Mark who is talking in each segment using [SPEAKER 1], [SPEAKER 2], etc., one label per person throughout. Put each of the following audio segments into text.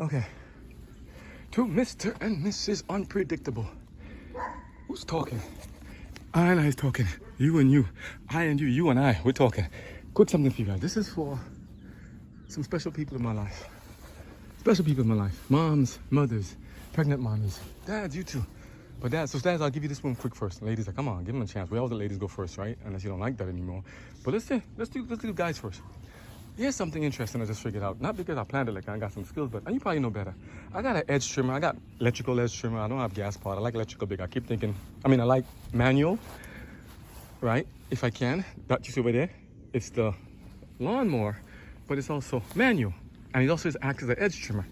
[SPEAKER 1] Okay. To Mr. and Mrs. Unpredictable. Who's talking? I and I is talking. You and you. I and you and I. We're talking. Quick something for you guys. This is for some special people in my life. Special people in my life. Moms, mothers, pregnant mommies. Dads, you too. But dads, I'll give you this one quick first. Ladies, come on, give them a chance. We always let ladies go first, right? Unless you don't like that anymore. But let's do guys first. Here's something interesting I just figured out. Not because I planned it like I got some skills, but you probably know better. I got an edge trimmer. I got electrical edge trimmer. I don't have gas pot. I like electrical big. I keep thinking, I like manual, right? If I can. That you see over there? It's the lawnmower, but it's also manual. And it also acts as an edge trimmer.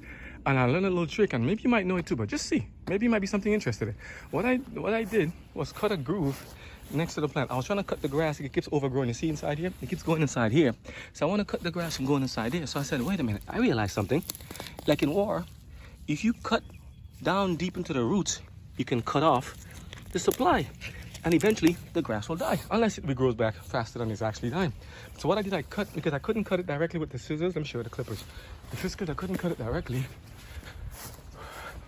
[SPEAKER 1] And I learned a little trick, and maybe you might know it too, but just see. Maybe it might be something interesting. What I did was cut a groove next to the plant. I was trying to cut the grass. It keeps overgrowing. You see inside here? It keeps going inside here. So I want to cut the grass from going inside there. So I said, wait a minute. I realized something. Like in war, if you cut down deep into the roots, you can cut off the supply. And eventually, the grass will die. Unless it regrows back faster than it's actually dying. So what I did, I cut, because I couldn't cut it directly with the scissors. Let me show you the clippers. The scissors, I couldn't cut it directly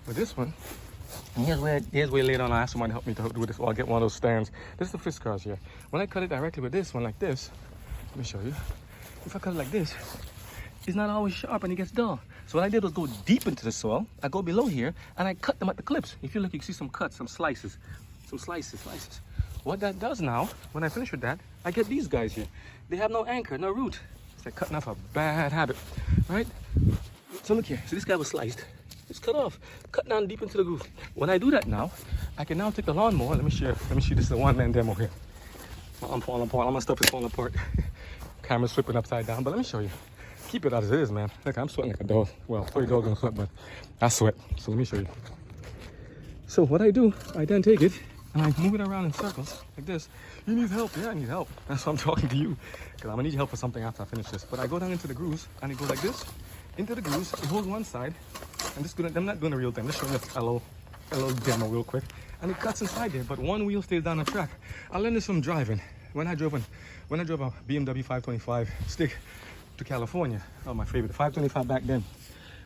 [SPEAKER 1] with this one. And here's where later on I asked someone to help me to do this, or I'll get one of those stands. This is the Fiskars here. When I cut it directly with this one like this, let me show you. If I cut it like this, it's not always sharp and it gets dull. So what I did was go deep into the soil. I go below here and I cut them at the clips. If you look, you can see some cuts, some slices. Some slices. What that does now, when I finish with that, I get these guys here. They have no anchor, no root. It's like cutting off a bad habit, right? So look here. So this guy was sliced. It's cut off, cut down deep into the groove. When I do that now, I can now take the lawnmower. Let me show you. This is a one-man demo here. I'm falling apart. All my stuff is falling apart. Camera's flipping upside down, but let me show you. Keep it as it is, man. Look, I'm sweating like a dog. Well, pretty dog don't sweat, but I sweat. So let me show you. So what I do, I then take it and I move it around in circles like this. You need help? Yeah, I need help. That's why I'm talking to you, because I'm gonna need your help for something after I finish this. But I go down into the grooves and it goes like this. Into the grooves, it holds one side. I'm not doing a real thing. I'm just showing you a little demo real quick. And it cuts inside there, but one wheel stays down the track. I learned this from driving. When I drove a BMW 525 stick to California, oh, my favorite, 525 back then.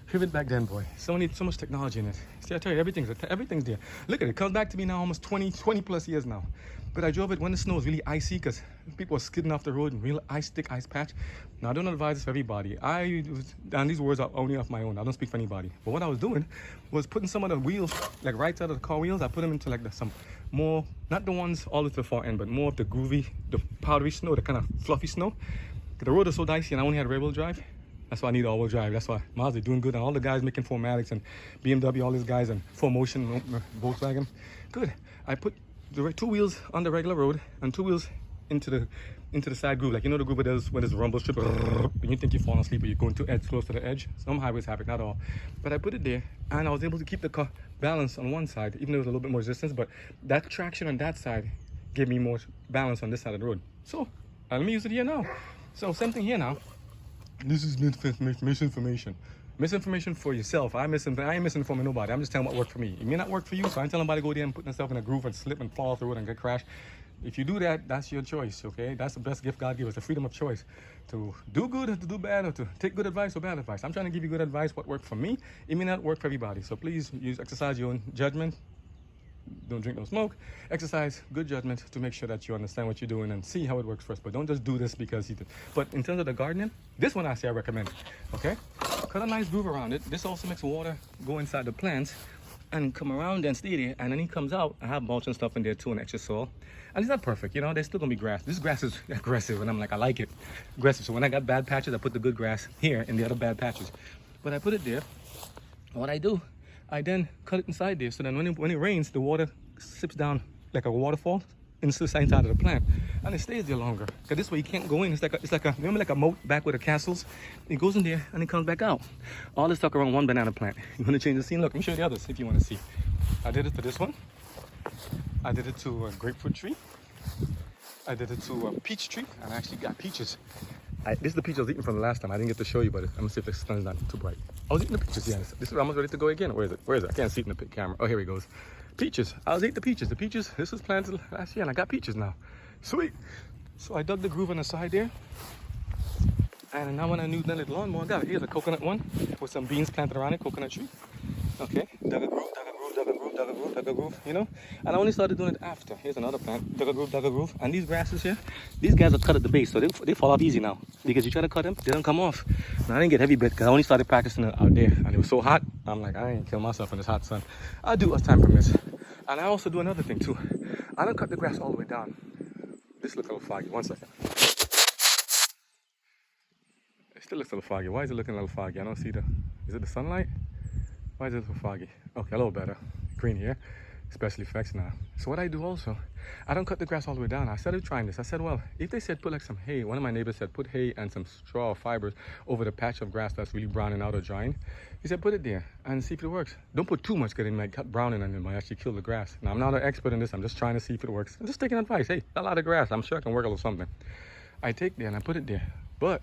[SPEAKER 1] Favorite back then, boy. So much technology in it. See, I tell you, everything's there. Look at it. It comes back to me now almost 20 plus years now. But I drove it when the snow was really icy, because people were skidding off the road and real ice patch. Now, I don't advise this for everybody. And these words are only off my own. I don't speak for anybody. But what I was doing was putting some of the wheels, like right side of the car wheels, I put them into like some more, not the ones all the way to the far end, but more of the groovy, the powdery snow, the kind of fluffy snow. The road is so dicey and I only had rear-wheel drive. That's why I need all-wheel drive. That's why Mazda doing good. And all the guys making 4Matics and BMW, all these guys, and 4Motion, Volkswagen. Good. I put the 2 wheels on the regular road and 2 wheels into the side groove. Like, you know the groove where there's a rumble strip, and you think you're falling asleep or you're going too close to the edge. Some highways have it, not all. But I put it there and I was able to keep the car balanced on one side, even though there was a little bit more resistance. But that traction on that side gave me more balance on this side of the road. So let me use it here now. So same thing here now. This is misinformation. Misinformation for yourself. I ain't misinforming nobody. I'm just telling what worked for me. It may not work for you, so I ain't telling nobody to go there and put themselves in a groove and slip and fall off the road and get crashed. If you do that, that's your choice, okay? That's the best gift God gives us, the freedom of choice. To do good or to do bad, or to take good advice or bad advice. I'm trying to give you good advice, what worked for me. It may not work for everybody. So please exercise your own judgment. Don't drink, don't smoke. Exercise good judgment to make sure that you understand what you're doing and see how it works first. But don't just do this because you did. But in terms of the gardening, this one I recommend. Okay? Cut a nice groove around it. This also makes water go inside the plants and come around and stay there. And then it comes out. I have mulch and stuff in there too, and extra soil. And it's not perfect, you know. There's still gonna be grass. This grass is aggressive, and I'm like, I like it. Aggressive. So when I got bad patches, I put the good grass here in the other bad patches. But I put it there. What I do, I then cut it inside there, so then when it rains, the water sips down like a waterfall into the inside of the plant, and it stays there longer. Because this way you can't go in. It's like a remember like a moat back with the castles. It goes in there and it comes back out. All this stuck around one banana plant. You want to change the scene? Look, let me show you the others if you want to see. I did it to this one. I did it to a grapefruit tree. I did it to a peach tree, and I actually got peaches. This is the peach I was eating from the last time. I didn't get to show you, but I'm gonna see if the sun's not too bright. I was eating the peaches, yes. This is almost ready to go again. Where is it? I can't see it in the camera. Oh, here it goes. Peaches. I was eating the peaches. The peaches, this was planted last year, and I got peaches now. Sweet. So I dug the groove on the side there, And now when I knew that little lawnmower, I got it. Here's a coconut one with some beans planted around it, coconut tree. Okay, dug a groove, dug a groove, dug a groove, dug a groove, dug a groove, you know? And I only started doing it after. Here's another plant, dug a groove, dug a groove. And these grasses here, these guys are cut at the base, so they fall off easy now. Because you try to cut them, they don't come off. Now I didn't get heavy bit because I only started practicing it out there. And it was so hot, I'm like, I ain't kill myself in this hot sun. I do as time permits. And I also do another thing too. I don't cut the grass all the way down. This looks a little foggy, 1 second. It still looks a little foggy. Why is it looking a little foggy? I don't see is it the sunlight? Why is it so foggy? Okay, a little better. Green here. Special effects now. So what I do also, I don't cut the grass all the way down. I started trying this. I said, well, if they said put like some hay, one of my neighbors said put hay and some straw or fibers over the patch of grass that's really browning out or drying. He said put it there and see if it works. Don't put too much because it might cut browning and it might actually kill the grass. Now I'm not an expert in this. I'm just trying to see if it works. I'm just taking advice. Hey, a lot of grass. I'm sure I can work a little something. I take there and I put it there. But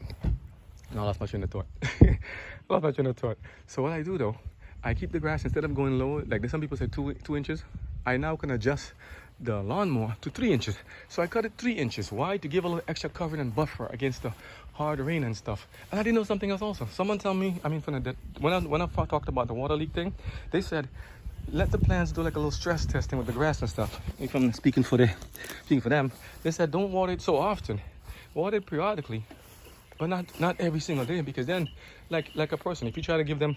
[SPEAKER 1] no, I lost my train of thought. So what I do though, I keep the grass, instead of going low, like some people say 2 inches, I now can adjust the lawnmower to 3 inches. So I cut it 3 inches. Why? To give a little extra cover and buffer against the hard rain and stuff. And I didn't know something else also. Someone told me, when I talked about the water leak thing, they said, let the plants do like a little stress testing with the grass and stuff. If I'm speaking for them, they said don't water it so often. Water it periodically, but not every single day, because then, like a person, if you try to give them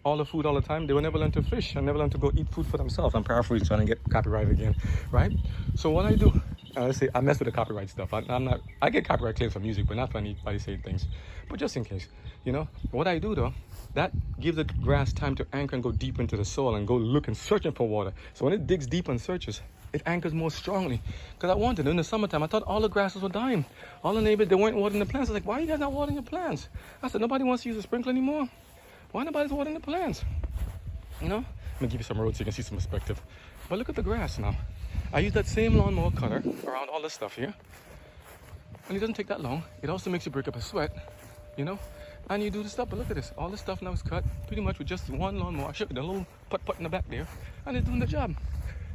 [SPEAKER 1] all the food all the time, they will never learn to fish and never learn to go eat food for themselves. I'm paraphrasing, trying to get copyrighted again, right? So what I do, let's say I mess with the copyright stuff. I get copyright claims for music, but not for anybody saying things. But just in case, you know, what I do though, that gives the grass time to anchor and go deep into the soil and go looking, searching for water. So when it digs deep and searches, it anchors more strongly. Because I wanted, in the summertime, I thought all the grasses were dying. All the neighbors, they weren't watering the plants. I was like, why are you guys not watering your plants? I said, nobody wants to use a sprinkler anymore. Why nobody's watering the plants? You know? I'm gonna give you some roads so you can see some perspective. But look at the grass now. I use that same lawnmower cutter around all this stuff here. And it doesn't take that long. It also makes you break up a sweat, you know? And you do the stuff, but look at this. All this stuff now is cut pretty much with just one lawnmower. I showed you the little putt in the back there. And it's doing the job.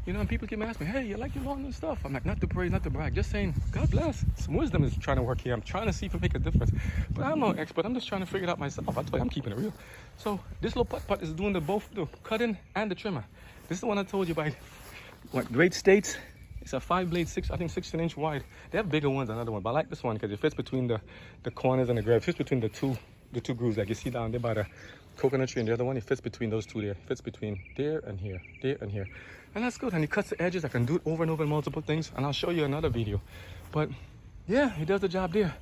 [SPEAKER 1] You know, and people keep asking me, hey, you like your lawn and stuff? I'm like, not to praise, not to brag, just saying, God bless. Some wisdom is trying to work here. I'm trying to see if it makes a difference. But I'm no expert. I'm just trying to figure it out myself. That's why I'm keeping it real. So this little putt is doing both the cutting and the trimmer. This is the one I told you by Great States. It's a 5-blade, 16-inch wide. They have bigger ones than another one, but I like this one because it fits between the corners and the grab. It fits between the two grooves, like you see down there by the coconut tree, and the other one, it fits between those two there. It fits between there and here, there and here. And that's good. And he cuts the edges. I can do it over and over in multiple things, and I'll show you another video. But yeah, he does the job there.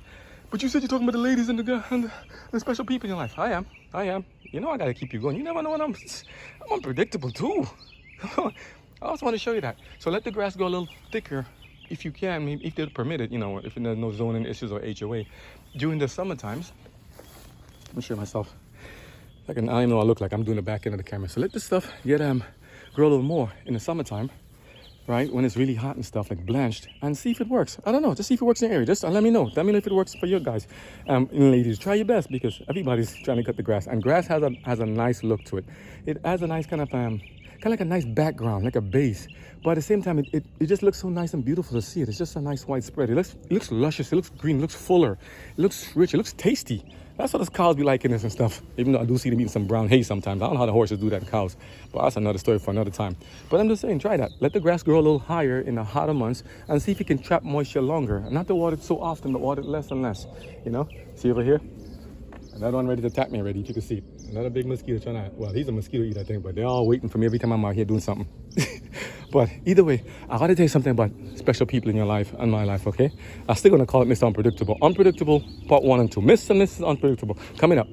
[SPEAKER 1] But you said you're talking about the ladies and the special people in your life. I am. You know I gotta keep you going. You never know when I'm unpredictable too. I also want to show you that. So let the grass go a little thicker if you can, maybe if they'll permit it, you know, if there's no zoning issues or HOA. During the summer times, let me show myself. I don't know I look like I'm doing the back end of the camera. So let this stuff get grow a little more in the summertime, right? When it's really hot and stuff, like blanched, and see if it works. I don't know, just see if it works in the area. Just let me know. Let me know if it works for you guys. Ladies, try your best, because everybody's trying to cut the grass, and grass has a nice look to it. It has a nice kind of like a nice background, like a base. But at the same time, it just looks so nice and beautiful to see it. It's just a nice wide spread. It looks luscious. It looks green. It looks fuller. It looks rich. It looks tasty. That's what the cows be liking this and stuff. Even though I do see them eating some brown hay sometimes. I don't know how the horses do that, cows. But that's another story for another time. But I'm just saying, try that. Let the grass grow a little higher in the hotter months and see if you can trap moisture longer. And not to water it so often, but water it less and less. You know? See over here? Another one ready to attack me already, if you can see it. Another big mosquito trying to, well, he's a mosquito eater, I think, but they're all waiting for me every time I'm out here doing something. But either way, I gotta tell you something about special people in your life and my life, okay? I'm still gonna call it Mr. Unpredictable. Unpredictable, part 1 and 2. Mr. and Mrs. Unpredictable. Coming up.